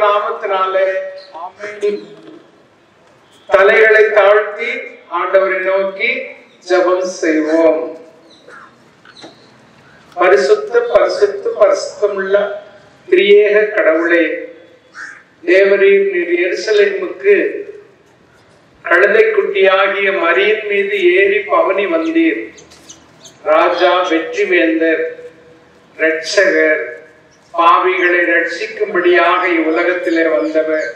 நாமத்தினாலே தலைகளை தாழ்த்தி ஆண்டவரை நோக்கி ஜெபம் செய்வோம். பரிசுத்த பரிசுத்த பரிசுத்தமுள்ள திரியேக கடவுளே, தேவரீர் நீர் எருசலேமுக்கு கழுதை குட்டியாகிய மரியின் மீது ஏறி பவனி வந்தீர். ராஜா, வெற்றி வேந்தர், இரட்சகர், பாவிகளை ரட்சிக்கும்படியாக இவ்வுலகத்திலே வந்தவர்.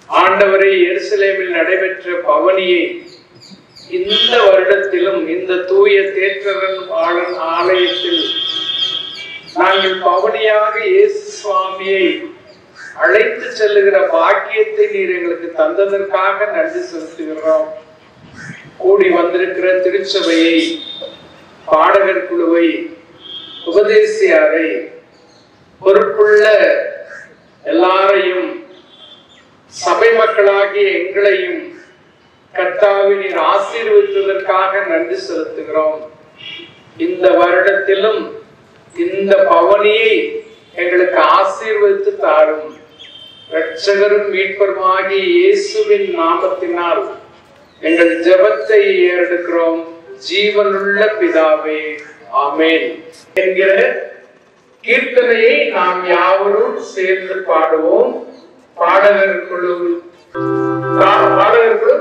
ஆண்டவரை எருசலேமில் நடைபெற்ற பவனியை இந்த வருடத்திலும் இந்த தூய தேற்றரன் ஆலயத்தில் நாங்கள் பவனியாக இயேசு சுவாமியை அழைத்து செல்லுகிற பாக்கியத்தை நீர் எங்களுக்கு தந்ததற்காக நன்றி செலுத்துகிறோம். கூடி வந்திருக்கிற திருச்சபையை, பாடகர் குழுவை, உபதேசியாரை, பொறுப்புள்ள எல்லாரையும், சபை மக்களாகிய எங்களையும் கர்த்தாவே நீர் ஆசீர்வதித்ததற்காக நன்றி செலுத்துகிறோம். இந்த வருடத்திலும் இந்த பவனியை எங்களுக்கு ஆசீர்வதித்து தாரும். இரட்சகரும் மீட்பருமாகிய இயேசுவின் நாமத்தினால் எங்கள் ஜெபத்தை ஏறெடுக்கிறோம். ஜீவனுள்ள பிதாவே, ஆமென் என்கிற கீர்த்தனையை நாம் யாவரும் சேர்ந்து பாடுவோம். பாடகர்களும்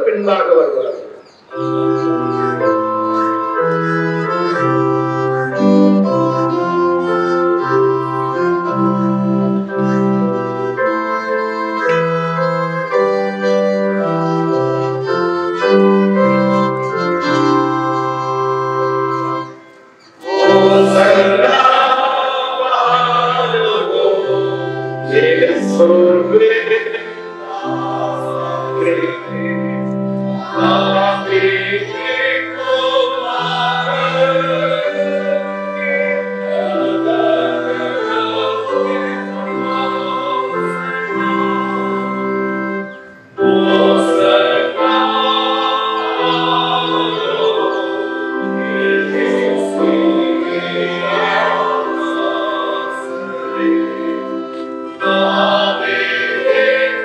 பின்பாக வருவார்கள். Amen.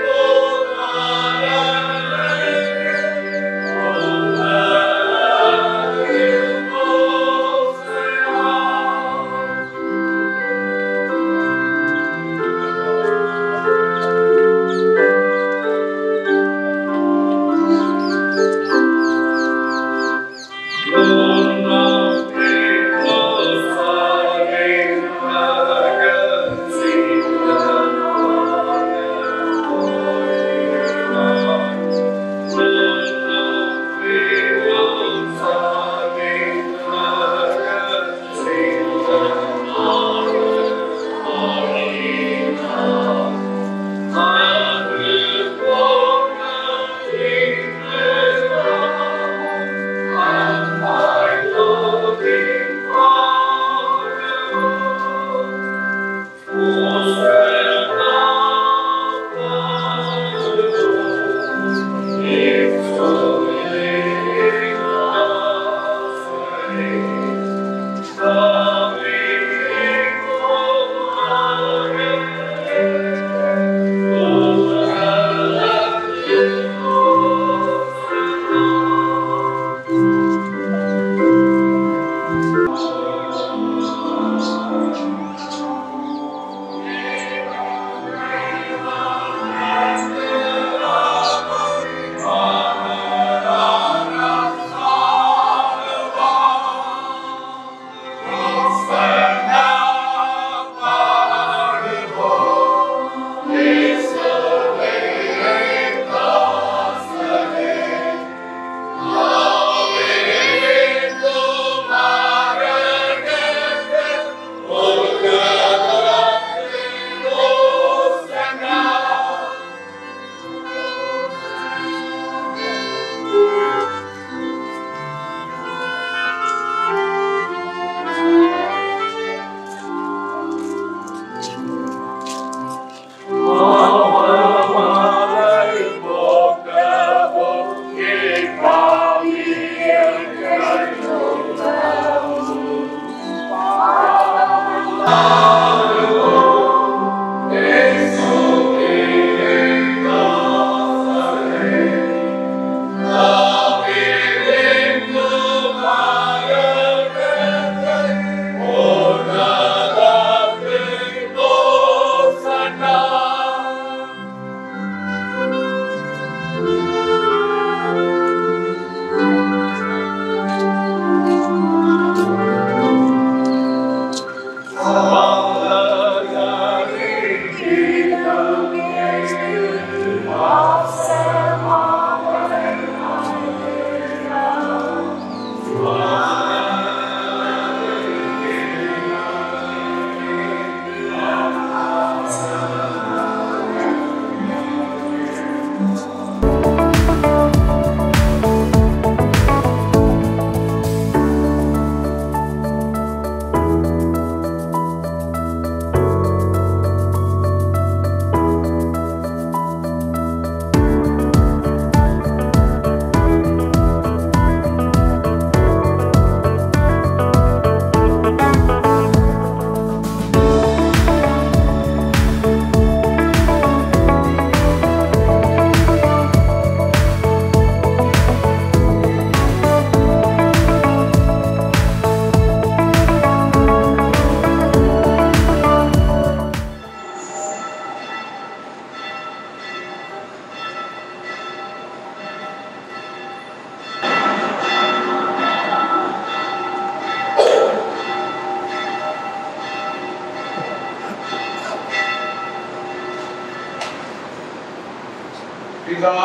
பிதா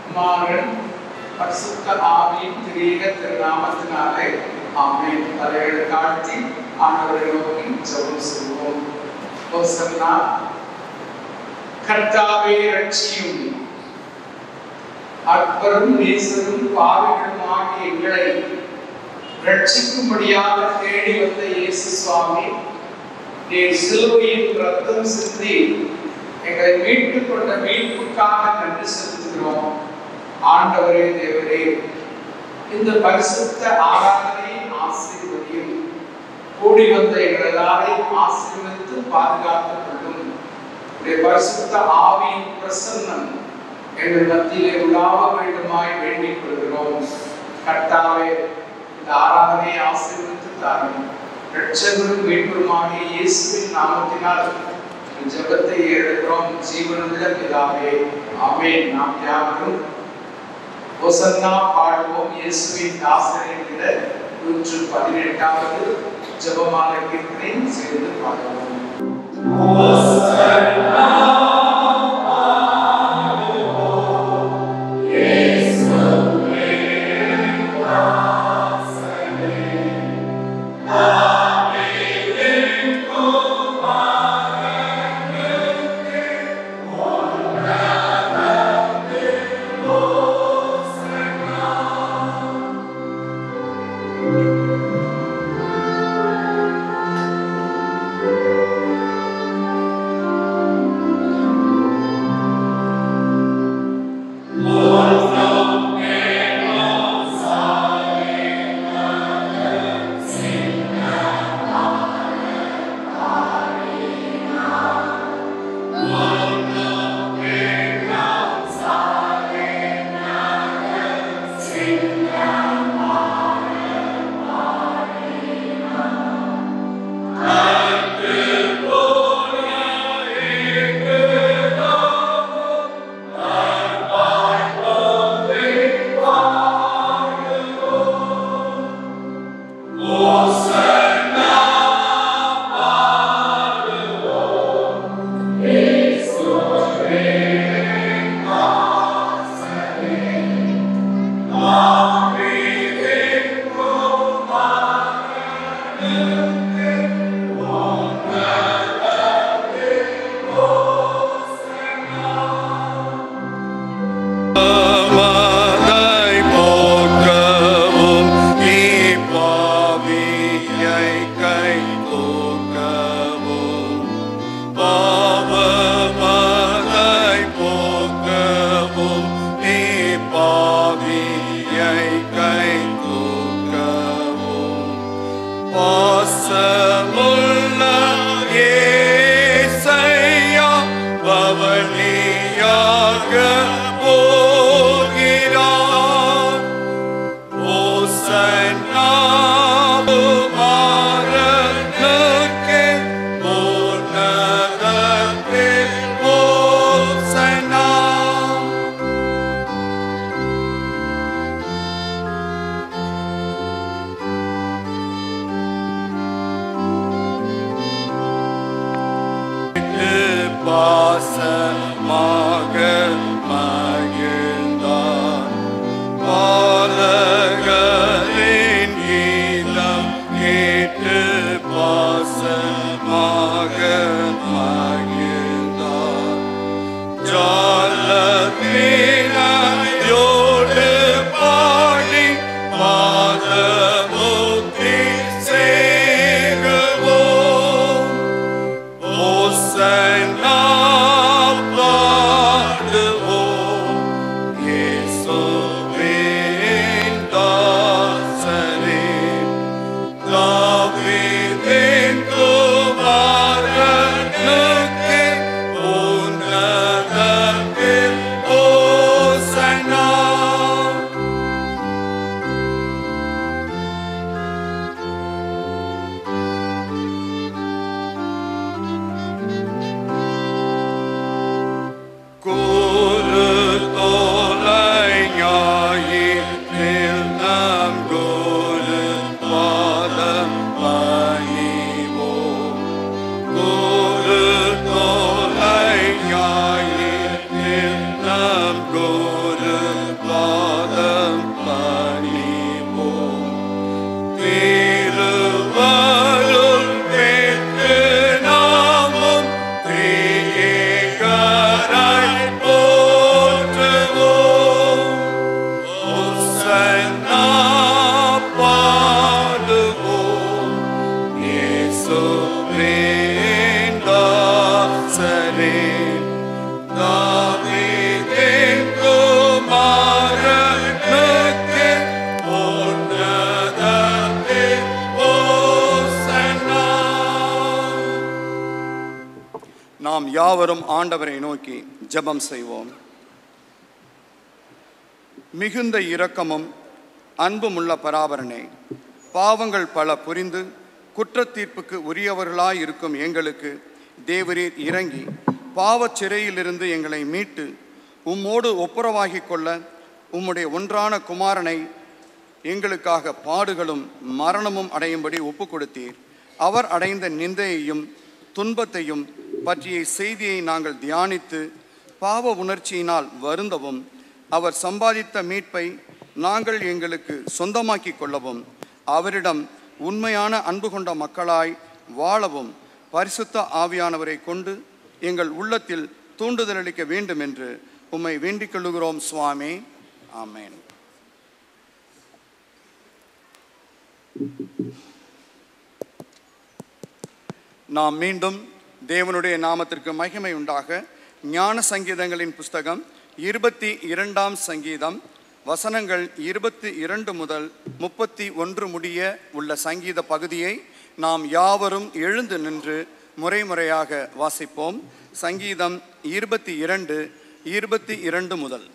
குமாரன் பரிசுத்த ஆவியின் திரியேக திருநாமத்தினாலே ஆமென். தலைகளை தாழ்த்தி ஆண்டவரை நோக்கி ஜெபம் செய்வோம். ஓசன்னா. கர்த்தாவே இரட்சியும். அற்பரும் நேசரும் பாவிகளுமாகிய எங்களை ரட்சிக்கும்படியாக தேடி வந்த இயேசு சுவாமி, நீர் சிலுவையில் ரத்தம் சிந்தி எங்களை மீட்டுக் கொண்ட மீட்புக்காக நன்றி செலுத்துகிறோம். ஆண்டவரே, தேவரே, இந்த பரிசுத்த ஆராதனை ஆசீர்வதியும். கூடி வந்த எங்கள் எல்லாரையும் ஆசீர்வதித்து பாதுகாத்துக் கொள்ளும். பரிசுத்த ஆவியின் பிரசன்னம் எங்கள் மத்தியிலே உலாவ வேண்டுமாய் வேண்டிக் கொள்கிறோம். கர்த்தாவே, இந்த ஆராதனை ஆசீர்வதித்து தாரும். இரட்சகரும் மீட்பருமாகிய இயேசுவின் நாமத்தினால் ஜெபத்தை ஏறெடுக்கிறோம். ஜீவனுள்ள பிதாவே, ஆமென். நாம் யாவரும் ஓசன்னா பாடுவோம். இயேசுவின் தாசரே என்கிற 118வது ஜெபமாலை கீர்த்தனை சேர்ந்து பாடுவோம். ஓசன்னா பாசமாக மகிழ்ந்தார். பாலகரின் கீதம் கேட்டு பாசமாக மகிழ்ந்தார். ஜாலத்தினையோடு பாடி பாதமுத்தி சேருவோம். ஓசன்னா பாடுவோம். இயேசுவின் தாசரே, தாவீதின் குமாரனுக்கே உன்னதத்தில் ஓசன்னா. கூறு தோலை ஞாயிற்றில் நாம் கூறு பாதம் பணிவோம். கூறு தோலை ஞாயிற்றில் நாம் கூறு பாதம் பணிவோம். திருவருள் பெற்று நாமும் திரிகராய் போற்றுவோம். ஓசன்னா பாடுவோம். இயேசுவின் தாசரே, தாவீதின் குமாரனுக்கே உன்னதத்தில் ஓசன்னா. நாம் யாவரும் ஆண்டவரை நோக்கி ஜெபம் செய்வோம். மிகுந்த இரக்கமும் அன்புமுள்ள பராபரனே, பாவங்கள் பல புரிந்து குற்றத்தீர்ப்புக்கு உரியவர்களாய் இருக்கும் எங்களுக்கு தேவரீர் இறங்கி பாவச் சிறையிலிருந்து எங்களை மீட்டு உம்மோடு ஒப்புரவாகிக் கொள்ள உம்முடைய ஒன்றான குமாரனை எங்களுக்காக பாடுகளும் மரணமும் அடையும்படி ஒப்பு கொடுத்தீர். அவர் அடைந்த நிந்தையையும் துன்பத்தையும் பற்றிய செய்தியை நாங்கள் தியானித்து பாவ உணர்ச்சியினால் வருந்தவும், அவர் சம்பாதித்த மீட்பை நாங்கள் எங்களுக்கு சொந்தமாக்கி கொள்ளவும், அவரிடம் உண்மையான அன்பு கொண்ட மக்களாய் வாழவும் பரிசுத்த ஆவியானவரை கொண்டு எங்கள் உள்ளத்தில் தூண்டுதல் அளிக்க வேண்டும் என்று உம்மை வேண்டிக் கொள்ளுகிறோம் சுவாமி. ஆமென். நாம் மீண்டும் தேவனுடைய நாமத்திற்கு மகிமை உண்டாக ஞான சங்கீதங்களின் புஸ்தகம் 22ஆம் சங்கீதம் வசனங்கள் 22 முதல் 31 முடிய உள்ள சங்கீத பகுதியை நாம் யாவரும் எழுந்து நின்று முறைமுறையாக வாசிப்போம். சங்கீதம் 22 முதல்.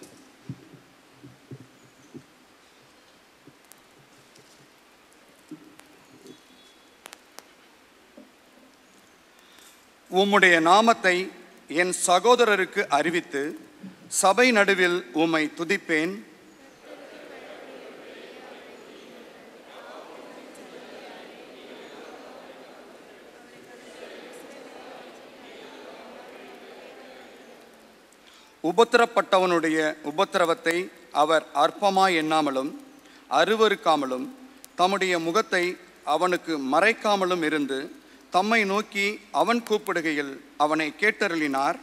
உம்முடைய நாமத்தை என் சகோதரருக்கு அறிவித்து சபை நடுவில் உம்மை துதிப்பேன். உபத்திரப்பட்டவனுடைய உபத்திரவத்தை அவர் அற்பமாய் எண்ணாமலும் அருவருக்காமலும் தம்முடைய முகத்தை அவனுக்கு மறைக்காமலும் இருந்து தம்மை நோக்கி அவன் கூப்பிடுகையில் அவனை கேட்டருளினார்.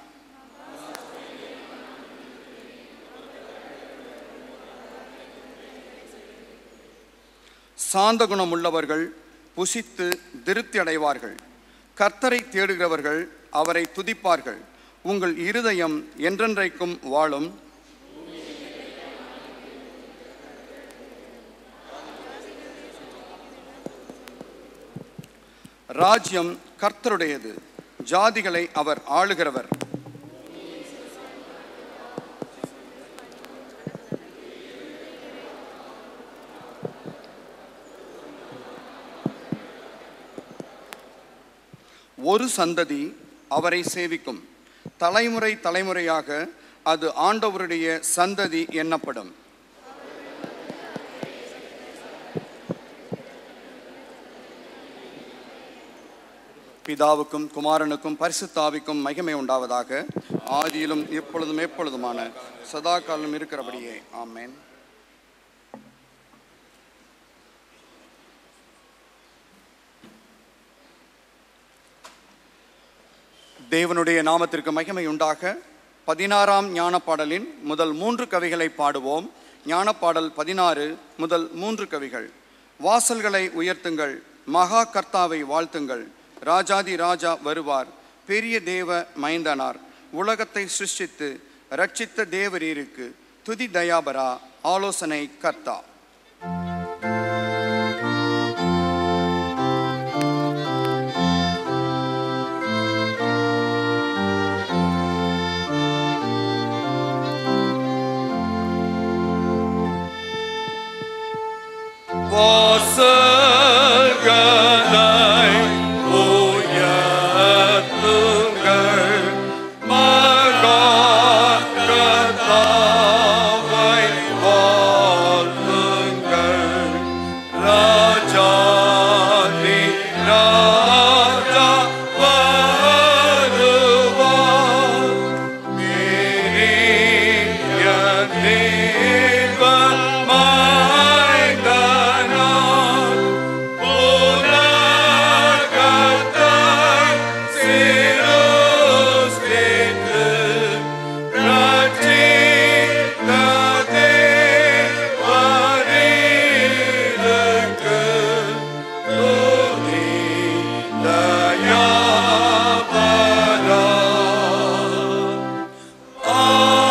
சாந்த குணமுள்ளவர்கள் புசித்து திருப்தி அடைவார்கள். கர்த்தரை தேடுகிறவர்கள் அவரை துதிப்பார்கள். உங்கள் இருதயம் என்றென்றைக்கும் வாழும். ராஜ்யம் கர்த்தருடையது, ஜாதிகளை அவர் ஆளுகிறவர். ஒரு சந்ததி அவரை சேவிக்கும். தலைமுறை தலைமுறையாக அது ஆண்டவருடைய சந்ததி எண்ணப்படும். பிதாவுக்கும் குமாரனுக்கும் பரிசுத்த ஆவிக்கும் மகிமை உண்டாவதாக. ஆதியிலும் எப்பொழுதும் எப்பொழுதுமான சதா காலம் இருக்கிறபடியே. ஆமென். தேவனுடைய நாமத்திற்கு மகிமை உண்டாக. 16ஆம் ஞானப்பாடலின் முதல் 3 கவிகளை பாடுவோம். ஞானப்பாடல் 16 முதல் 3 கவிகள். வாசல்களை உயர்த்துங்கள், மகா கர்த்தாவை வாழ்த்துங்கள். ராஜாதி ராஜா வருவார், பெரிய தேவ மைந்தனார். உலகத்தை சிருஷ்டித்து இரட்சித்த தேவரீருக்கு துதி தயாபரா, ஆலோசனை கர்த்தா. வாசல்களை உயர்த்துங்கள், மகா கர்த்தாவை வாழ்த்துங்கள். ராஜாதி ராஜா வருவார், பெரிய தேவ மைந்தனார். உலகத்தை சிருஷ்டித்து இரட்சித்த தேவரீருக்கு துதி தயாபரா,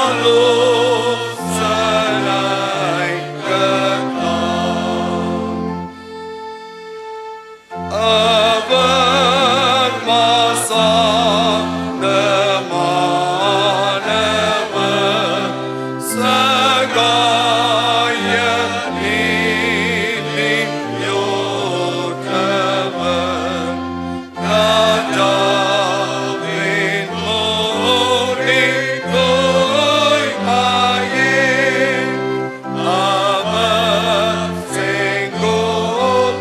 ஆலோசனை கர்த்தா. அவர் மாசாந்தமானவர், சகாய நீதியோற்றவர். ராஜாவின் மூடி தூய்மையே, அவர் செங்கோல்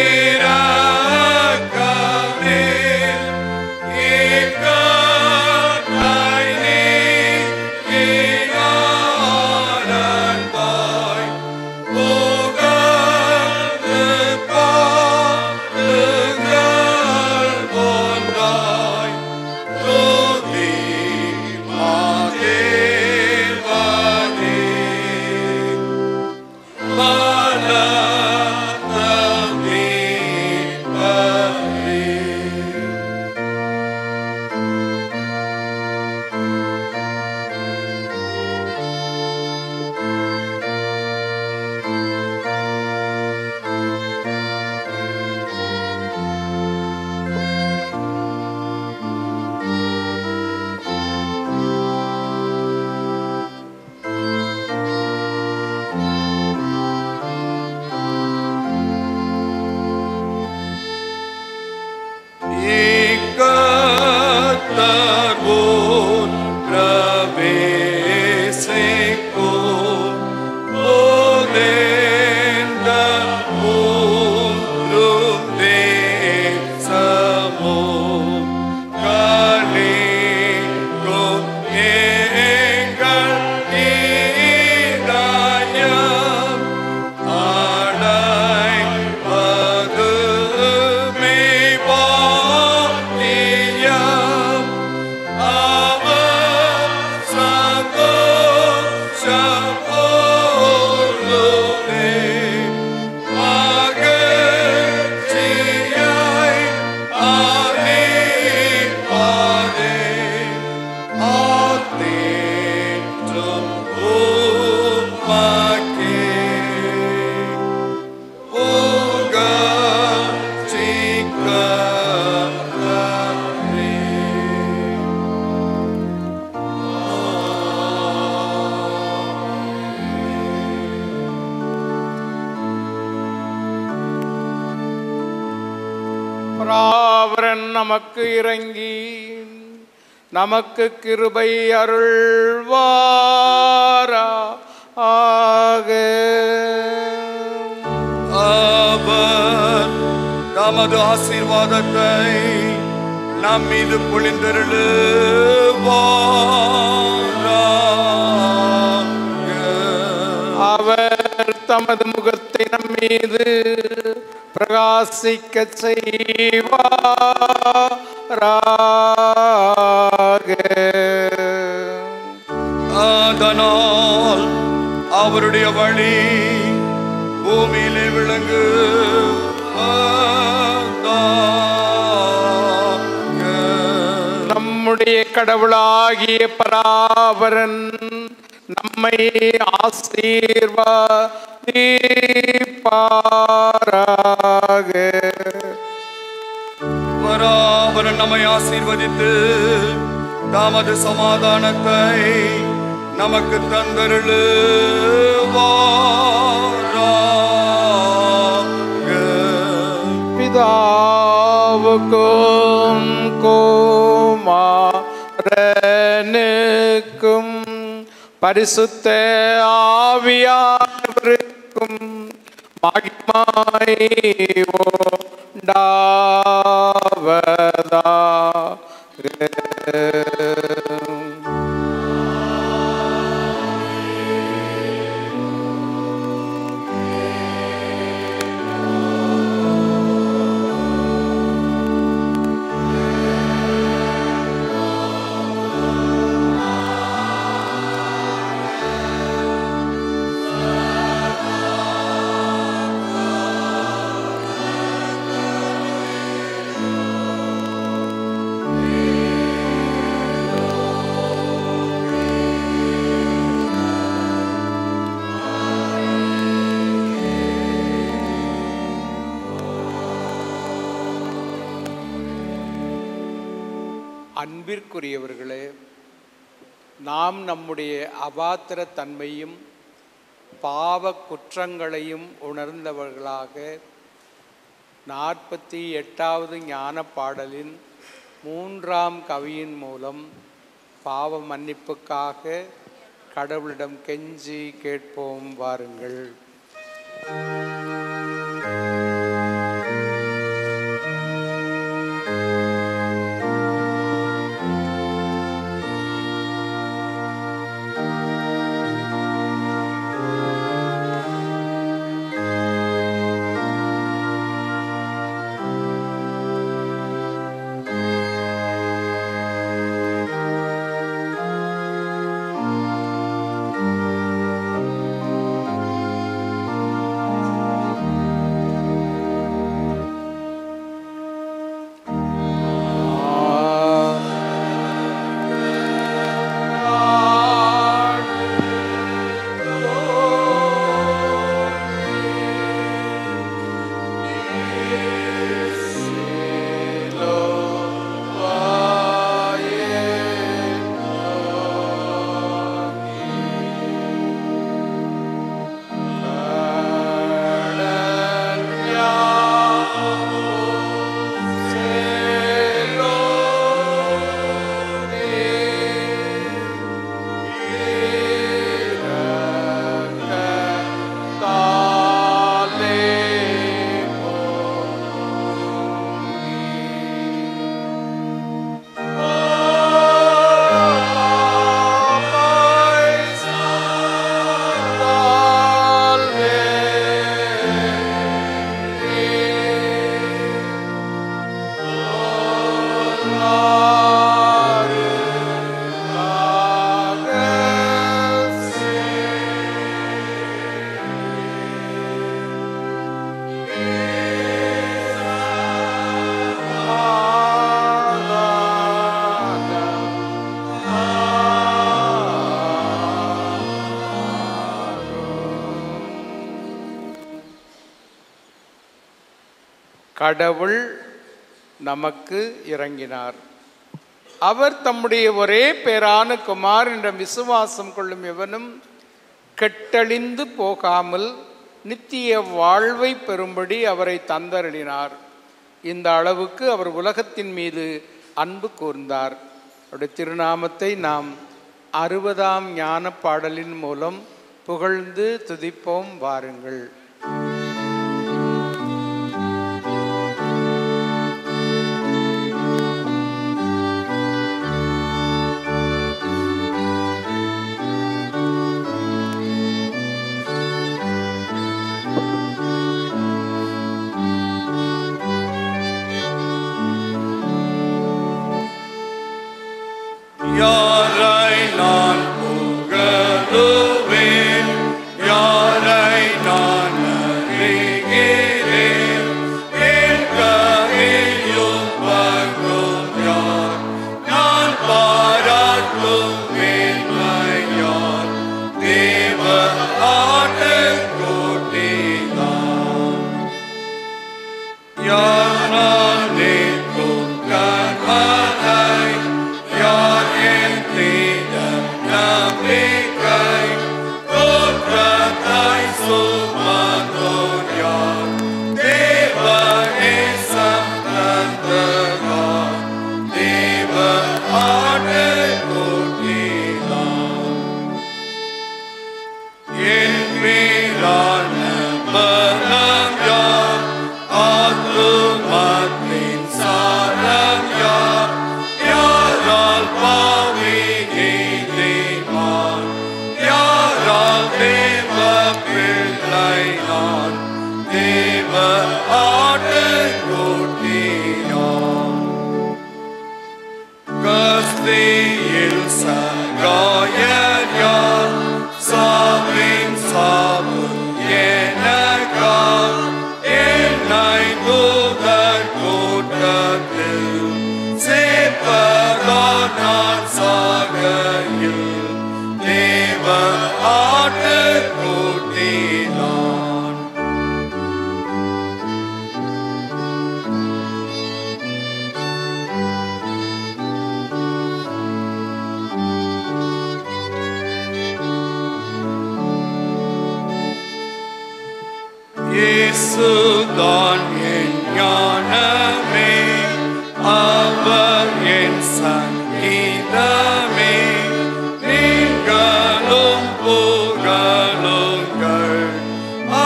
இரக்கமே. இக்கட்டை நீக்கினாரன்பாய், புகழ்ந்து பாடுங்கள் ஒன்றாய். துதி மாதேவனே, பலத்த மீட்பரே. இக்கர்த்தர் முன் பிரவேசிக்கும் போதெந்த ஊரும் தேசமும் களிக்கும் எங்கள் இதயம். அடைவது மெய்வாக்கியம், அவர் சந்தோஷப்பொருளே. மகிழ்ச்சியை அளிப்பதே, ஆதேற்றும் உமக்கே. பராபரன் நமக்கு இறங்கி நமக்கு கிருபை அருள்வாராக. அவர் தமது ஆசீர்வாதத்தை நம் மீது பொழிந்தருளு அவர் தமது முகத்தை நம் மீது பிரகாசிக்க செய்வாராக. அதனால் அவருடைய வழி பூமியிலே விளங்கு நம்முடைய கடவுளாகிய பராபரன் நம்மை ஆசீர்வதிப்பாராக. பராபரன் நம்மை ஆசீர்வதித்து தமது சமாதானத்தை நமக்கு தந்தருளுவாராக. பிதாவுக்கும் குமாரனுக்கும் பரிசுத்த ஆவியானவருக்கும் மகிமை உண்டாவதாக. அன்பிற்குரியவர்களே, நாம் நம்முடைய அபாத்திர தன்மையும் பாவ குற்றங்களையும் உணர்ந்தவர்களாக 48வது ஞான பாடலின் 3ஆம் கவியின் மூலம் பாவ மன்னிப்புக்காக கடவுளிடம் கெஞ்சி கேட்போம். வாருங்கள். கடவுள் நமக்கு இறங்கினார். அவர் தம்முடைய ஒரே பேரான குமாரனிடம் விசுவாசம் கொள்ளும் எவனும் கெட்டழிந்து போகாமல் நித்திய வாழ்வை பெறும்படி அவரை தந்தருளினார். இந்த அளவுக்கு அவர் உலகத்தின் மீது அன்பு கூர்ந்தார். அவருடைய திருநாமத்தை நாம் 60ஆம் ஞான பாடலின் மூலம் புகழ்ந்து துதிப்போம். வாருங்கள். இயேசுதான் என் ஞானமே, அவர் என் சங்கீதமே. நீங்களும் புகழுங்கள்,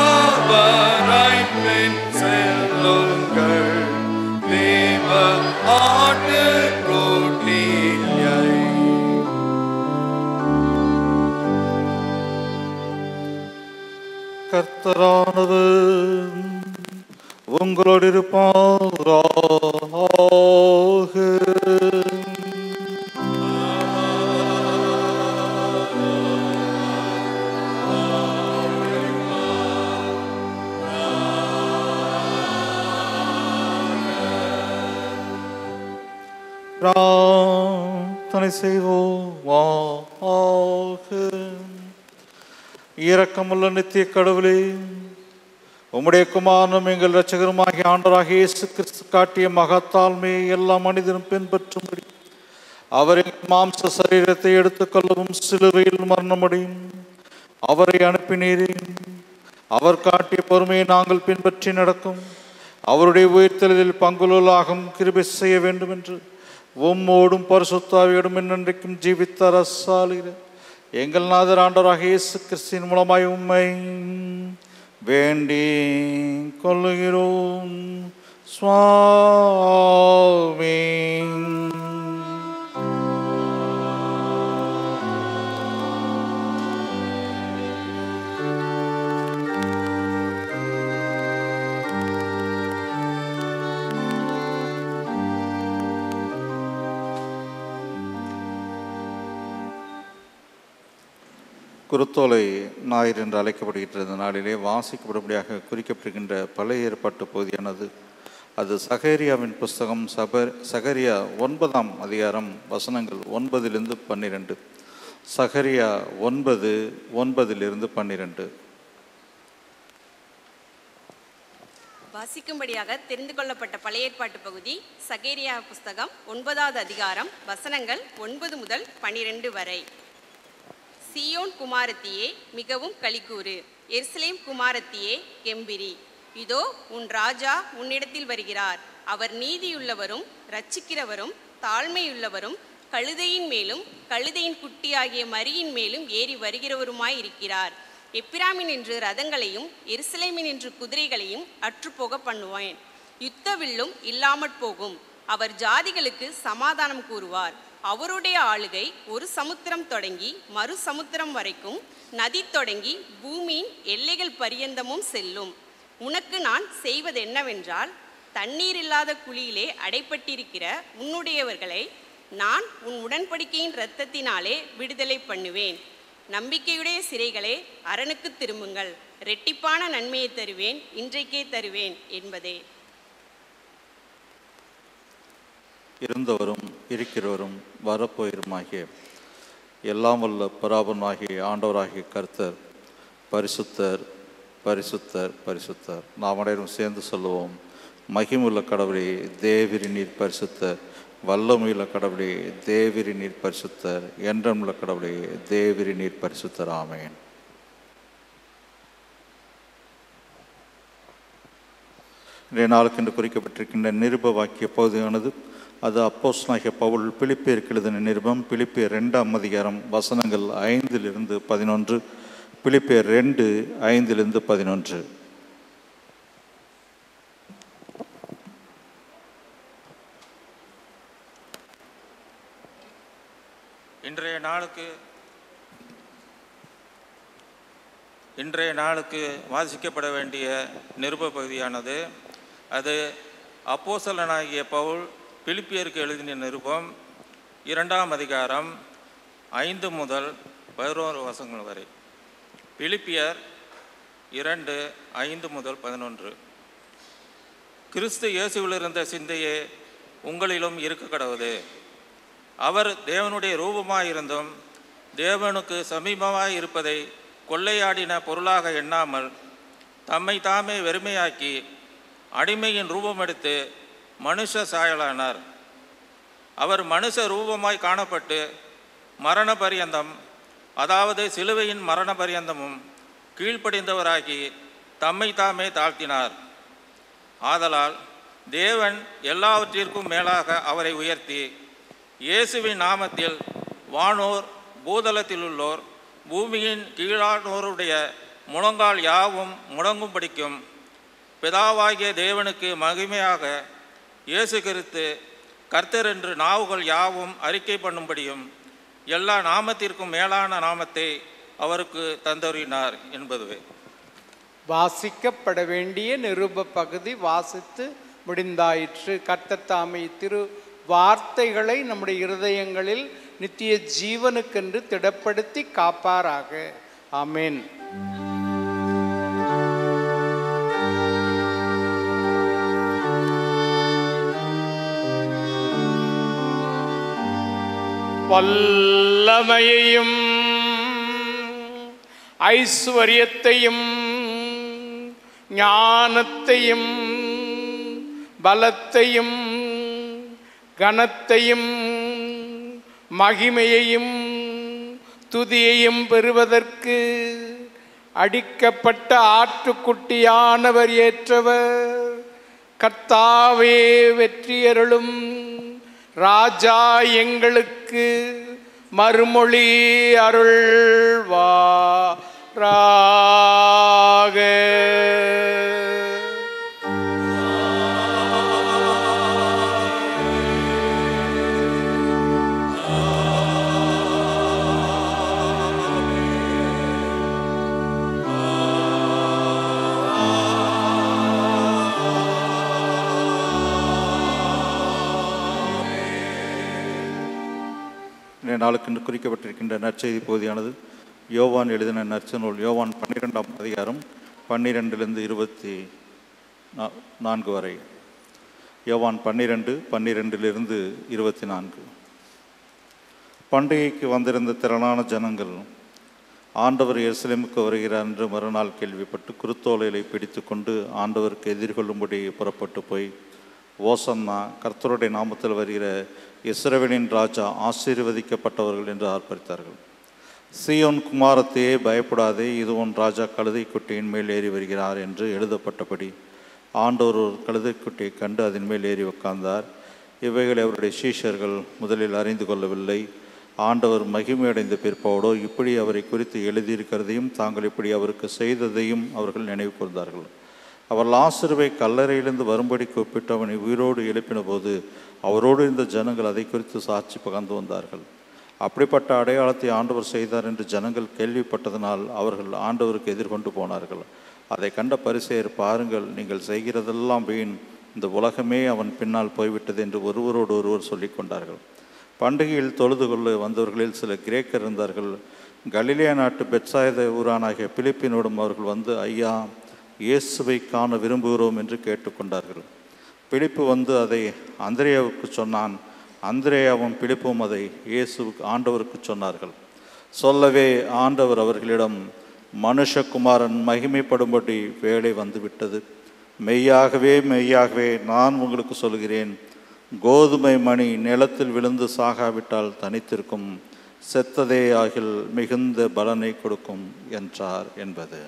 அவரை பின் செல்லுங்கள். தேவ ஆட்டுக்குட்டியை கர்த்தரானது உங்களோடு இருப்பாராக. பிரார்த்தனை செய்வோமாக. இரக்கமுள்ள நித்திய கடவுளே, உம்முடைய குமாரனும் எங்கள் இரட்சகருமாகிய ஆண்டவராகிய இயேசு கிறிஸ்து காட்டிய மகத்தாழ்மையை எல்லா மனிதனும் பின்பற்றும்படி அவரின் மாம்ச சரீரத்தை எடுத்துக்கொள்ளவும் சிலுவையில் மரணமடையும் அவரை அனுப்பினீரே. அவர் காட்டிய பொறுமையை நாங்கள் பின்பற்றி நடக்கும் அவருடைய உயிர்த்தெழுதலில் பங்குள்ளாகும் கிருபை செய்ய வேண்டும் என்று உம்மோடும் பரிசுத்தாவியோடும் என்றென்றைக்கும் ஜீவித்த அரசாளுகிற எங்கள் நாதர் ஆண்டவராகிய இயேசு கிறிஸ்துவின் மூலமாய் உம்மை வேண்டி கொள்ளுகிறோம். சுவாமி. குருத்தோலை ஞாயிறு என்று அழைக்கப்படுகின்ற நாளிலே வாசிக்கப்படும்படியாக குறிக்கப்படுகின்ற பழைய ஏற்பாட்டு பகுதியானது அது சகரியாவின் புஸ்தகம் சகரியா 9ஆம் அதிகாரம் வசனங்கள் 9 12. சகரியா 9:9 12. வாசிக்கும்படியாக தெரிந்து கொள்ளப்பட்ட பழைய ஏற்பாட்டு பகுதி சகரியா புஸ்தகம் 9வது அதிகாரம் வசனங்கள் 9 முதல் 12 வரை. சீயோன் குமாரத்தியே மிகவும் களிக்கூறு, எருசலேம் குமாரத்தியே கெம்பிரி. இதோ உன் ராஜா உன்னிடத்தில் வருகிறார். அவர் நீதியுள்ளவரும் இரட்சிக்கிறவரும் தாழ்மையுள்ளவரும் கழுதையின் மேலும் கழுதையின் குட்டியாகிய மரியின் மேலும் ஏறி வருகிறவருமாய் இருக்கிறார். எப்பிராமின் என்று ரதங்களையும் எருசலேமின் என்று குதிரைகளையும் அற்றுப்போக பண்ணுவேன். யுத்த வில்லும் இல்லாமற் போகும். அவர் ஜாதிகளுக்கு சமாதானம் கூறுவார். அவருடைய ஆளுகை ஒரு சமுத்திரம் தொடங்கி மறு சமுத்திரம் வரைக்கும், நதி தொடங்கி பூமியின் எல்லைகள் பரியந்தமும் செல்லும். உனக்கு நான் செய்வது என்னவென்றால், தண்ணீர் இல்லாத குழியிலே அடைப்பட்டிருக்கிற உன்னுடையவர்களை நான் உன் உடன்படிக்கையின் இரத்தத்தினாலே விடுதலை பண்ணுவேன். நம்பிக்கையுடைய சிறைகளே அரணுக்கு திரும்புங்கள். இரட்டிப்பான நன்மையை தருவேன், இன்றைக்கே தருவேன் என்பதே. இருந்தவரும் இருக்கிறவரும் வரப்போயிருமாகிய எல்லாம் வல்ல பராபரமாகிய ஆண்டவராகிய கர்த்தர் பரிசுத்தர் பரிசுத்தர் பரிசுத்தர். நாம் அனைவரும் சேர்ந்து சொல்லுவோம். மகிமுள்ள கடவுளே தேவிரி நீர் பரிசுத்தர், வல்லமையுள்ள கடவுளே தேவிரி நீர் பரிசுத்தர், என்றுமுள்ள கடவுளே தேவிரி நீர் பரிசுத்தர். ஆமென். இன்றைய நாளுக்கு என்று குறிக்கப்பட்டிருக்கின்ற நிருப வாக்கிய பகுதியானது அது அப்போஸ்தலனாகிய பவுல் பிலிப்பியருக்கு எழுதின நிருபம், பிலிப்பியர் 2ஆம் அதிகாரம் வசனங்கள் 5 11, பிலிப்பியர் 2:5 11. இன்றைய நாளுக்கு வாசிக்கப்பட வேண்டிய நிருப பகுதியானது அது அப்போஸ்தலனாகிய பவுல் பிலிப்பியருக்கு எழுதின நிருபம் 2ஆம் அதிகாரம் 5 முதல் 11 வசனங்கள் வரை. பிலிப்பியர் 2:5 முதல் 11. கிறிஸ்து இயேசுவில் இருந்த சிந்தையே உங்களிலும் இருக்க கடவுது. அவர் தேவனுடைய ரூபமாயிருந்தும் தேவனுக்கு சமீபமாய் இருப்பதை கொள்ளையாடின பொருளாக எண்ணாமல் தம்மை தாமே வெறுமையாக்கி அடிமையின் ரூபமெடுத்து மனுஷ சாயலானார். அவர் மனுஷ ரூபமாய் காணப்பட்டு மரண பரியந்தம், அதாவது சிலுவையின் மரண பரியந்தமும் கீழ்ப்படிந்தவராகி தம்மை தாமே தாழ்த்தினார். ஆதலால் தேவன் எல்லாவற்றிற்கும் மேலாக அவரை உயர்த்தி இயேசுவின் நாமத்தில் வானோர் பூதலத்திலுள்ளோர் பூமியின் கீழானோருடைய முழங்கால் யாவும் முடங்கும்படிக்கும் பிதாவாகிய தேவனுக்கு மகிமையாக இயேசு கிறிஸ்து கர்த்தர் என்று நாவுகள் யாவும் அறிக்கை பண்ணும்படியும் எல்லா நாமத்திற்கும் மேலான நாமத்தை அவருக்கு தந்தறினார் என்பதுவே. வாசிக்கப்பட வேண்டிய நிருப பகுதி வாசித்து முடிந்தாயிற்று. கர்த்தர் தாமே திரு வார்த்தைகளை நம்முடைய இருதயங்களில் நித்திய ஜீவனுக்கென்று திடப்படுத்தி காப்பாராக. ஆமென். வல்லமையையும் ஐஸ்வர்யத்தையும் ஞானத்தையும் பலத்தையும் கனத்தையும் மகிமையையும் துதியையும் பெறுவதற்கு அடிக்கப்பட்ட ஆட்டுக்குட்டியானவர் ஏற்றவர். கர்த்தாவே வெற்றியருளும் ராஜா எங்களுக்கு மறுமொழி அருள்வாராக. நாளுக்கென்று குறிக்கப்பட்டிருக்கின்ற நற்செய்தி பகுதியானது யோவான் எழுதின நற்செய்தி யோவான் 12ஆம் அதிகாரம் 12 24 வரை. யோவான் 12 24. பண்டிகைக்கு வந்திருந்த திரளான ஜனங்கள் ஆண்டவர் எருசலேமுக்கு வருகிறார் என்று மறுநாள் கேள்விப்பட்டு குருத்தோலைகளை பிடித்து கொண்டு ஆண்டவருக்கு எதிர்கொள்ளும்படி புறப்பட்டு போய், ஓசன்னா, கர்த்தருடைய நாமத்தில் வருகிற இஸ்ரவேலின் ராஜா ஆசீர்வதிக்கப்பட்டவர்கள் என்று ஆர்ப்பரித்தார்கள். சீயோன் குமாரத்தையே பயப்படாதே, இது உன் ராஜா கழுதை குட்டியின் மேல் ஏறி வருகிறார் என்று எழுதப்பட்டபடி ஆண்டவர் ஒரு கழுதை குட்டியை கண்டு அதன் மேல் ஏறி உட்கார்ந்தார். இவைகளை அவருடைய சீஷர்கள் முதலில் அறிந்து கொள்ளவில்லை. ஆண்டவர் மகிமையடைந்த பிற்பாடோ இப்படி அவரை குறித்து எழுதியிருக்கிறதையும் தாங்கள் இப்படி அவருக்கு செய்ததையும் அவர்கள் நினைவு கூர்ந்தார்கள். அவர் லாசருவை கல்லறையிலிருந்து வரும்படி கூப்பிட்டு அவனை உயிரோடு எழுப்பின போது அவரோடு இந்த ஜனங்கள் அதை குறித்து சாட்சி பகர்ந்து வந்தார்கள். அப்படிப்பட்ட அடையாளத்தை ஆண்டவர் செய்தார் என்று ஜனங்கள் கேள்விப்பட்டதனால் அவர்கள் ஆண்டவருக்கு எதிர்கொண்டு போனார்கள். அதை கண்ட பரிசேயர், பாருங்கள், நீங்கள் செய்கிறதெல்லாம் வீண், இந்த உலகமே அவன் பின்னால் போய்விட்டது என்று ஒருவரோடு ஒருவர் சொல்லி கொண்டார்கள். பண்டிகையில் தொழுது கொள்ள வந்தவர்களில் சில கிரேக்கர் இருந்தார்கள். கலிலேயா நாட்டு பெத்சாய்தா ஊரானாகிய பிலிப்பினோடும் அவர்கள் வந்து, ஐயா, இயேசுவை காண விரும்புகிறோம் என்று கேட்டுக்கொண்டார்கள். பிலிப்பு வந்து அதை அந்திரேயாவுக்கு சொன்னான். அந்திரேயாவும் பிலிப்பும் அதை இயேசுவுக்கு ஆண்டவருக்கு சொன்னார்கள். சொல்லவே ஆண்டவர் அவர்களிடம், மனுஷகுமாரன் மகிமைப்படும்படி வேலை வந்துவிட்டது. மெய்யாகவே மெய்யாகவே நான் உங்களுக்கு சொல்கிறேன், கோதுமை மணி நிலத்தில் விழுந்து சாகாவிட்டால் தனித்திருக்கும், செத்ததே ஆகில் மிகுந்த பலனை கொடுக்கும் என்றார் என்பது.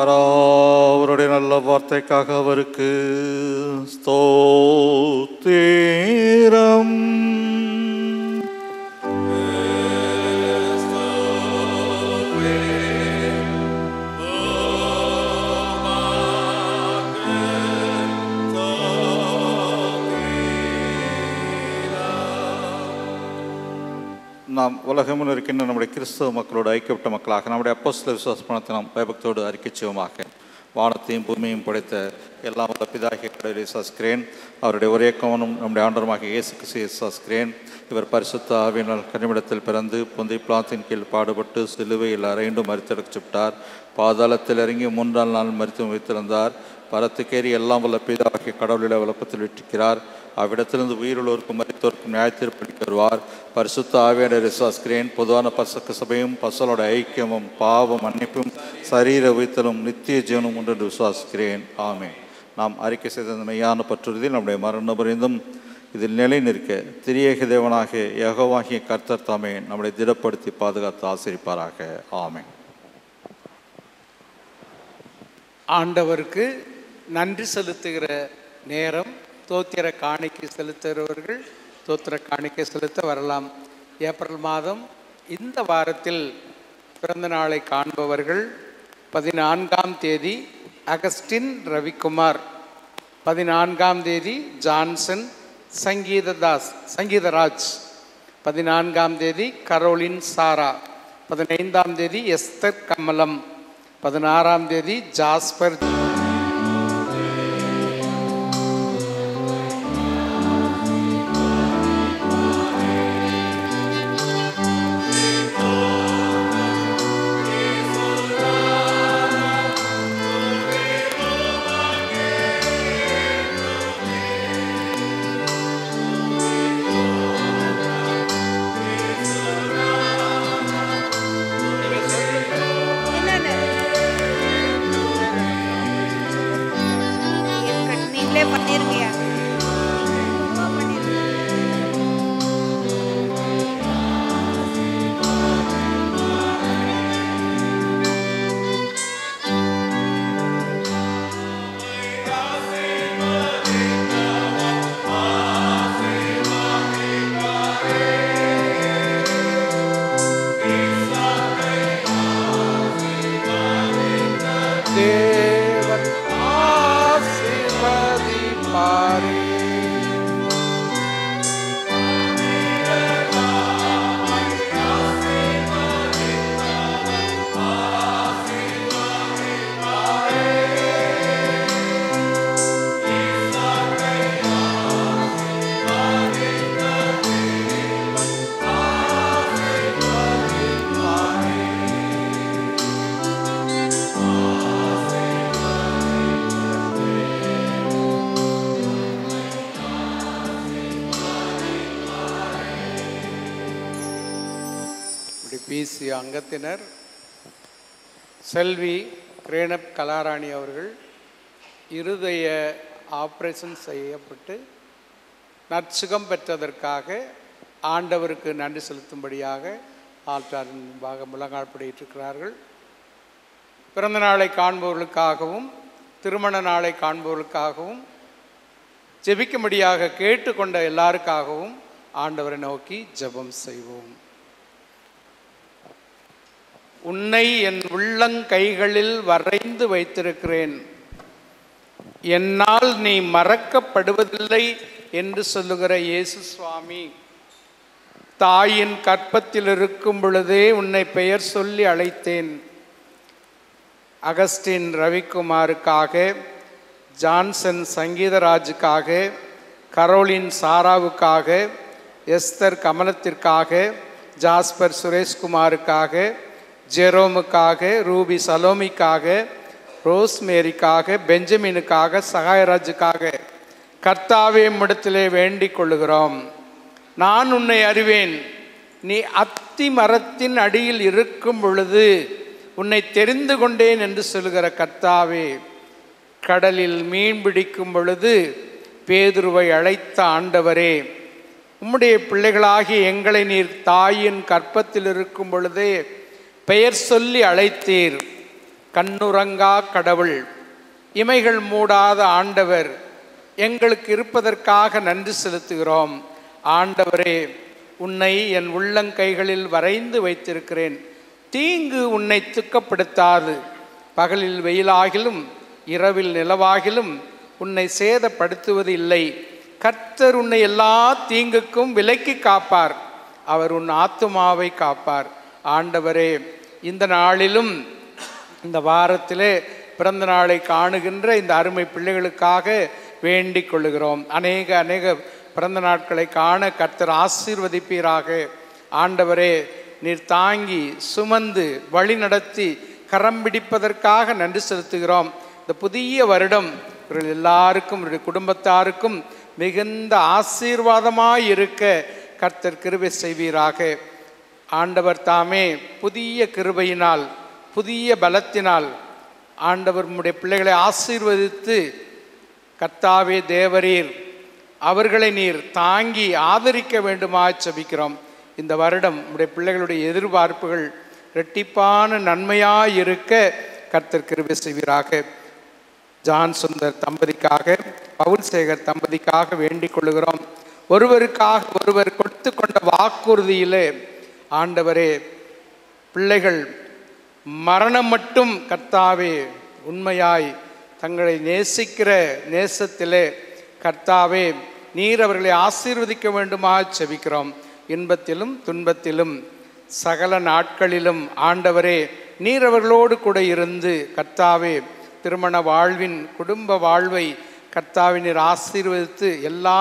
அவருடைய நல்ல வார்த்தைக்காக அவருக்கு ஸ்தோத்திரம். நாம் உலகமும் இருக்கின்ற நம்முடைய கிறிஸ்தவ மக்களோடு ஐக்கியப்பட்ட மக்களாக நம்முடைய அப்போஸ்தல விசுவாசத்தை நாம் பயபக்தியோடு அறிக்கை செய்வோமாக. வானத்தையும் பூமியையும் படைத்த எல்லாம் பிதாகிய கடவுளை விசுவாசிக்கிறேன். அவருடைய ஒரே கவனம் நம்முடைய ஆண்டவராக இயேசு கிறிஸ்துவை விசுவாசிக்கிறேன். இவர் பரிசுத்த ஆவியினால் கன்னிமிடத்தில் பிறந்து பொந்தை பிலாத்தின் கீழ் பாடுபட்டு சிலுவையில் அறைந்து மரித்தெடுக்கப்பட்டார். பாதாளத்தில் இறங்கி 3ஆம் நாள் மரித்து வைத்திருந்தார். பரத்துக்கேறி எல்லாம் வல்ல பிதாகிய கடவுளில் விளப்பத்தில் விட்டிருக்கிறார். அவ்விடத்திலிருந்து உயிருள்ளோருக்கும் மரித்தோருக்கும் நியாயத்தீர்ப்பளிக்க வருவார். பரிசுத்த ஆவியானவரை விசுவாசிக்கிறேன். பொதுவான பரிசுத்த சபையும் பசலோட ஐக்கியமும் பாவ மன்னிப்பும் சரீர உயிர்த்தலும் நித்திய ஜீவனும் உண்டு என்று விசுவாசிக்கிறேன். ஆமென். நாம் அறிக்கை செய்த மெய்யான பற்றுறுதியில் நம்முடைய மரண பரிந்தும் இதில் நிலை நிற்க திரியேக தேவனாகிய யெகோவாகிய கர்த்தர் தாமே நம்மளை திடப்படுத்தி பாதுகாத்து ஆசீர்வதிப்பாராக. ஆமென். ஆண்டவருக்கு நன்றி செலுத்துகிற நேரம். தோத்திர காணிக்கை செலுத்துகிறவர்கள் தோத்திர காணிக்கை செலுத்த வரலாம். ஏப்ரல் மாதம் இந்த வாரத்தில் பிறந்த நாளை காண்பவர்கள் 14ஆம் தேதி அகஸ்டின் ரவிக்குமார், 14ஆம் தேதி ஜான்சன் சங்கீதராஜ், 14ஆம் தேதி கரோலின் சாரா, 15ஆம் தேதி எஸ்தர் கமலம், 16ஆம் தேதி ஜாஸ்பர். பிசி அங்கத்தினர் செல்வி கிரேனப் கலாராணி அவர்கள் இருதய ஆப்ரேஷன் செய்யப்பட்டு நற்சுகம் பெற்றதற்காக ஆண்டவருக்கு நன்றி செலுத்தும்படியாக ஆல்டாரின் முன்பாக முழங்கால்படியிட்டிருக்கிறார்கள். பிறந்த நாளை காண்பவர்களுக்காகவும் திருமண நாளை காண்பவர்களுக்காகவும் ஜெபிக்கும்படியாக கேட்டுக்கொண்ட எல்லாருக்காகவும் ஆண்டவரை நோக்கி ஜெபம் செய்வோம். உன்னை என் உள்ளங்கைகளில் வரைந்து வைத்திருக்கிறேன், என்னால் நீ மறக்கப்படுவதில்லை என்று சொல்லுகிற இயேசு சுவாமி, தாயின் கற்பத்தில் இருக்கும் பொழுதே உன்னை பெயர் சொல்லி அழைத்தேன். அகஸ்டின் ரவிக்குமாருக்காக, ஜான்சன் சங்கீதராஜுக்காக, கரோலின் சாராவுக்காக, எஸ்தர் கமலத்திற்காக, ஜாஸ்பர் சுரேஷ்குமாருக்காக, ஜெரோமுக்காக, ரூபி சலோமிக்காக, ரோஸ்மேரிக்காக, பெஞ்சமினுக்காக, சகாயராஜுக்காக கர்த்தாவே உம்மிடத்திலே வேண்டிக் கொள்ளுகிறோம். நான் உன்னை அறிவேன், நீ அத்தி மரத்தின் அடியில் இருக்கும் பொழுது உன்னை தெரிந்து கொண்டேன் என்று சொல்லுகிற கர்த்தாவே, கடலில் மீன் பிடிக்கும் பொழுது பேதுருவை அழைத்த ஆண்டவரே, உம்முடைய பிள்ளைகளாகி எங்களை நீர் தாயின் கற்பத்தில் இருக்கும் பொழுதே பெயர் சொல்லி அழைத்தீர். கண்ணுறங்கா கடவுள், இமைகள் மூடாத ஆண்டவர், எங்களுக்கு இருப்பதற்காக நன்றி செலுத்துகிறோம். ஆண்டவரே, உன்னை என் உள்ளங்கைகளில் வரைந்து வைத்திருக்கிறேன். தீங்கு உன்னை துக்கப்படுத்தாது. பகலில் வெயிலாகிலும் இரவில் நிலவாகிலும் உன்னை சேதப்படுத்துவது இல்லை. கர்த்தர் உன்னை எல்லா தீங்குக்கும் விலக்கி காப்பார். அவர் உன் ஆத்துமாவை காப்பார். ஆண்டவரே, இந்த நாளிலும் இந்த வாரத்திலே பிறந்த நாளை காணுகின்ற இந்த அருமை பிள்ளைகளுக்காக வேண்டிக் கொள்ளுகிறோம். அநேக பிறந்த நாட்களை காண கர்த்தர் ஆசீர்வதிப்பீராக. ஆண்டவரே, நீர் தாங்கி சுமந்து வழி நடத்தி கரம் பிடிப்பதற்காக நன்றி செலுத்துகிறோம். இந்த புதிய வருடம் இவர்கள் எல்லாருக்கும், இவருடைய குடும்பத்தாருக்கும் மிகுந்த ஆசீர்வாதமாய் இருக்க கர்த்தர் கிருபை செய்வீராக. ஆண்டவர் தாமே புதிய கிருபையினால் புதிய பலத்தினால் ஆண்டவர் உம்முடைய பிள்ளைகளை ஆசீர்வதித்து கர்த்தாவே தேவரீர் அவர்களை நீர் தாங்கி ஆதரிக்க வேண்டுமாய் ஜெபிக்கிறோம். இந்த வருடம் உம்முடைய பிள்ளைகளுடைய எதிர்பார்ப்புகள் இரட்டிப்பான நன்மையாய் இருக்க கர்த்தர் கிருபை செய்வீராக. ஜான் சுந்தர் தம்பதிக்காக, பவுல் சேகர் தம்பதிக்காக வேண்டிக் கொள்கிறோம். ஒருவருக்காக ஒருவர் கொடுத்து கொண்ட வாக்குறுதியிலே ஆண்டவரே பிள்ளைகள் மரணம் மட்டும் கர்த்தாவே உண்மையாய் தங்களை நேசிக்கிற நேசத்திலே கர்த்தாவே நீர் அவர்களை ஆசீர்வதிக்க வேண்டுமா செபிக்கிறோம். இன்பத்திலும் துன்பத்திலும் சகல நாட்களிலும் ஆண்டவரே நீர் அவர்களோடு கூட இருந்து கர்த்தாவே திருமண வாழ்வின் குடும்ப வாழ்வை கர்த்தாவே நீர் ஆசீர்வதித்து எல்லா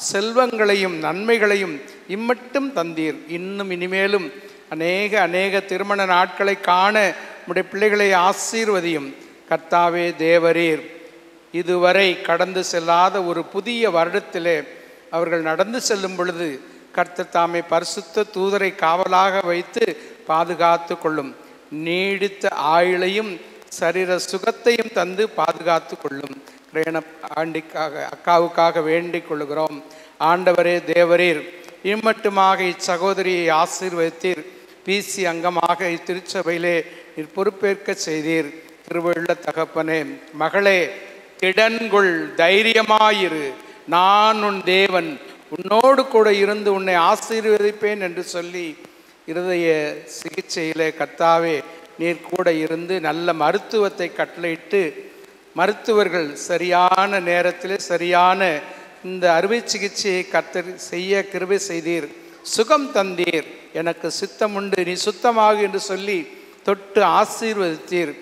செல்வங்களையும் நன்மைகளையும் இம்மட்டும் தந்தீர். இன்னும் இனிமேலும் அநேக திருமண நாட்களை காண உம்முடைய பிள்ளைகளை ஆசீர்வதியும் கர்த்தாவே தேவரீர். இதுவரை கடந்து செல்லாத ஒரு புதிய வருடத்திலே அவர்கள் நடந்து செல்லும் பொழுது கர்த்தர் தாமே பரிசுத்த தூதரை காவலாக வைத்து பாதுகாத்து கொள்ளும். நீடித்த ஆயுளையும் சரீர சுகத்தையும் தந்து பாதுகாத்து கொள்ளும். ரேண ஆண்டிக்காக அக்காவுக்காக வேண்டிக் கொள்கிறோம். ஆண்டவரே தேவரீர் இம்மட்டுமாக இச்சகோதரியை ஆசீர்வதித்தீர். பிசி அங்கமாக இத்திருச்சபையிலே நீர் பொறுப்பேற்க செய்தீர். திருவள்ள தகப்பனே, மகளே திடன்கொள், தைரியமாயிரு, நான் உன் தேவன், உன்னோடு கூட இருந்து உன்னை ஆசீர்வதிப்பேன் என்று சொல்லி இருதய சிகிச்சையிலே கர்த்தாவே நீர் கூட இருந்து நல்ல மருத்துவத்தை கட்டளையிட்டு மருத்துவர்கள் சரியான நேரத்தில் சரியான இந்த அறுவை சிகிச்சையை கர்த்தர் செய்ய கிருபை செய்தீர். சுகம் தந்தீர். எனக்கு சித்தம் உண்டு, நீ சுத்தமாக என்று சொல்லி தொட்டு ஆசீர்வதித்தீர்.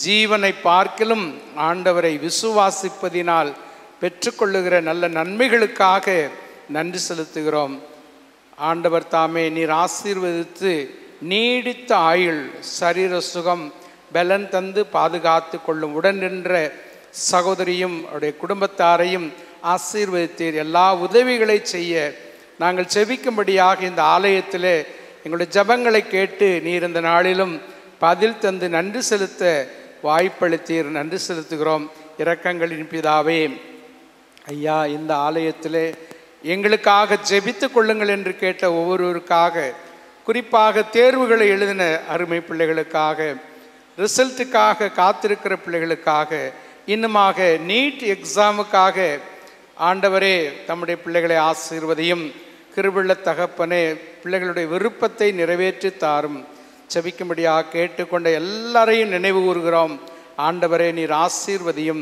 ஜீவனை பார்க்கிலும் ஆண்டவரை விசுவாசிப்பதினால் பெற்றுக்கொள்ளுகிற நல்ல நன்மைகளுக்காக நன்றி செலுத்துகிறோம். ஆண்டவர் தாமே நீர் ஆசீர்வதித்து நீடித்த ஆயுள் சரீர சுகம் பலன் தந்து பாதுகாத்து கொள்ளும். உடன் நின்ற சகோதரியும் அவருடைய குடும்பத்தாரையும் ஆசீர்வதித்தீர். எல்லா உதவிகளை செய்ய நாங்கள் செபிக்கும்படியாக இந்த ஆலயத்திலே எங்களுடைய ஜபங்களை கேட்டு நீர் இந்த நாளிலும் பதில் தந்து நன்றி செலுத்த வாய்ப்பளித்தீர். நன்றி செலுத்துகிறோம். இரக்கங்களின் பிதாவே, ஐயா இந்த ஆலயத்திலே எங்களுக்காக ஜெபித்து கொள்ளுங்கள் என்று கேட்ட ஒவ்வொருவருக்காக, குறிப்பாக தேர்வுகளை எழுதின அருமை பிள்ளைகளுக்காக, ரிசல்ட்டுக்காக காத்திருக்கிற பிள்ளைகளுக்காக, இன்னுமாக நீட் எக்ஸாமுக்காக ஆண்டவரே தம்முடைய பிள்ளைகளை ஆசீர்வதியும். கிருபையுள்ள தகப்பனே, பிள்ளைகளுடைய விருப்பத்தை நிறைவேற்றி தாரும். செபிக்கும்படியாக கேட்டுக்கொண்ட எல்லாரையும் நினைவு கூறுகிறோம். ஆண்டவரே நீர் ஆசீர்வதியும்.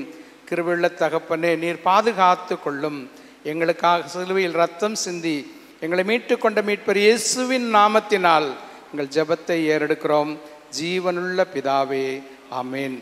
கிருபையுள்ள தகப்பனே நீர் பாதுகாத்து கொள்ளும். எங்களுக்காக சிலுவையில் ரத்தம் சிந்தி எங்களை மீட்டு கொண்ட மீட்பர் இயேசுவின் நாமத்தினால் எங்கள் ஜெபத்தை ஏறெடுக்கிறோம். ஜீவனுள்ள பிதாவே, ஆமேன்.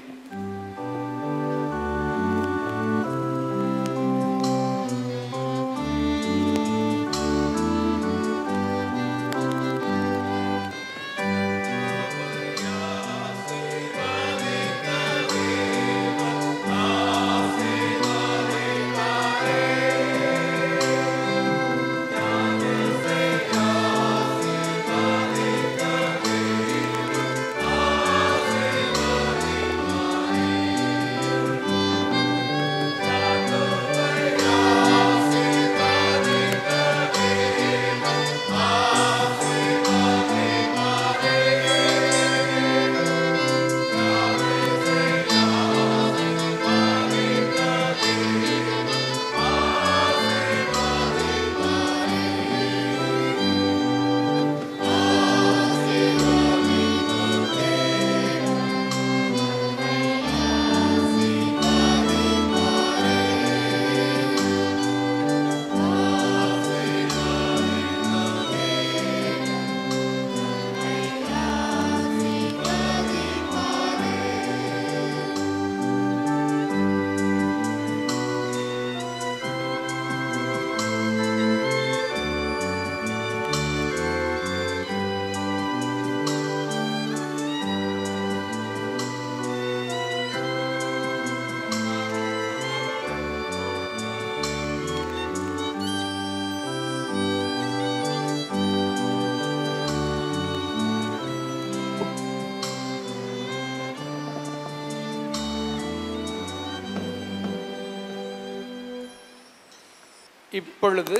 இப்பொழுது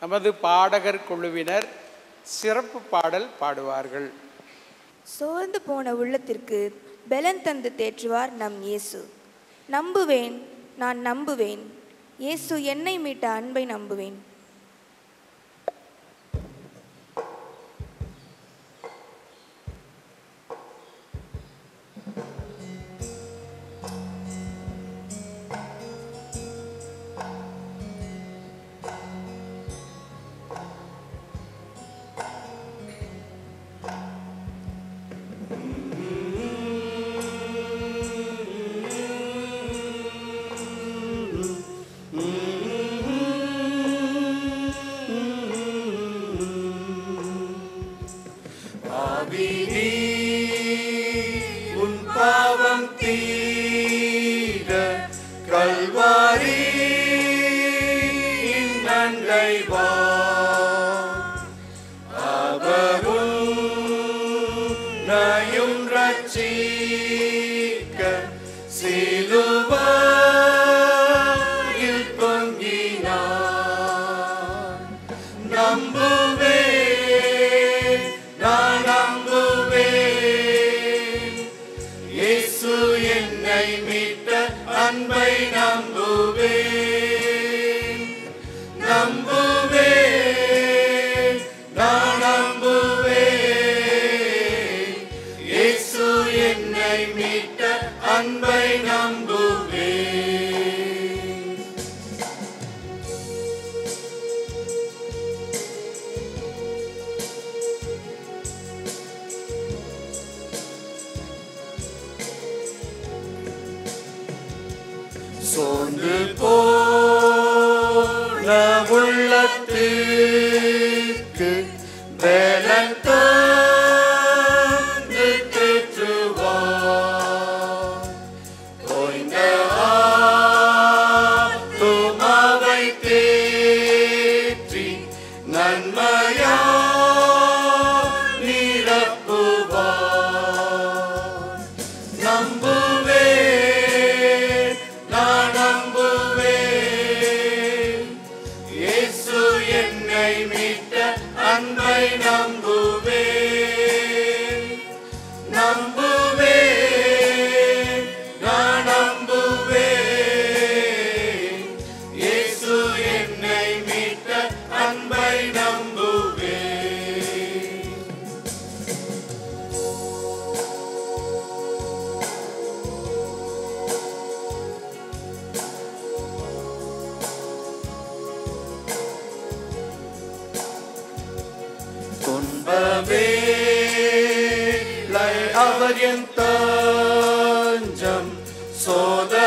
நமது பாடகர் குழுவினர் சிறப்பு பாடல் பாடுவார்கள். சோர்ந்து போன உள்ளத்திற்கு பலன் தந்து தேற்றுவார் நம் இயேசு. நம்புவேன், நான் நம்புவேன், இயேசு என்னை மீட்ட அன்பை நம்புவேன். சோர்ந்து போன உள்ளத்திற்கு பலன் தந்து தேற்றுவார். ஓய்ந்த ஆத்துமாவை தேற்றி நன்மையால் நிரப்புவார். நம்புவேன், நான் நம்புவேன், இயேசு என்னை மீட்ட அன்பை நம்புவேன். நம்புவேன், நான் நம்புவேன், இயேசு என்னை மீட்ட அன்பை நம்புவேன். துன்பவேளை அவர் என் தஞ்சம், சோதனை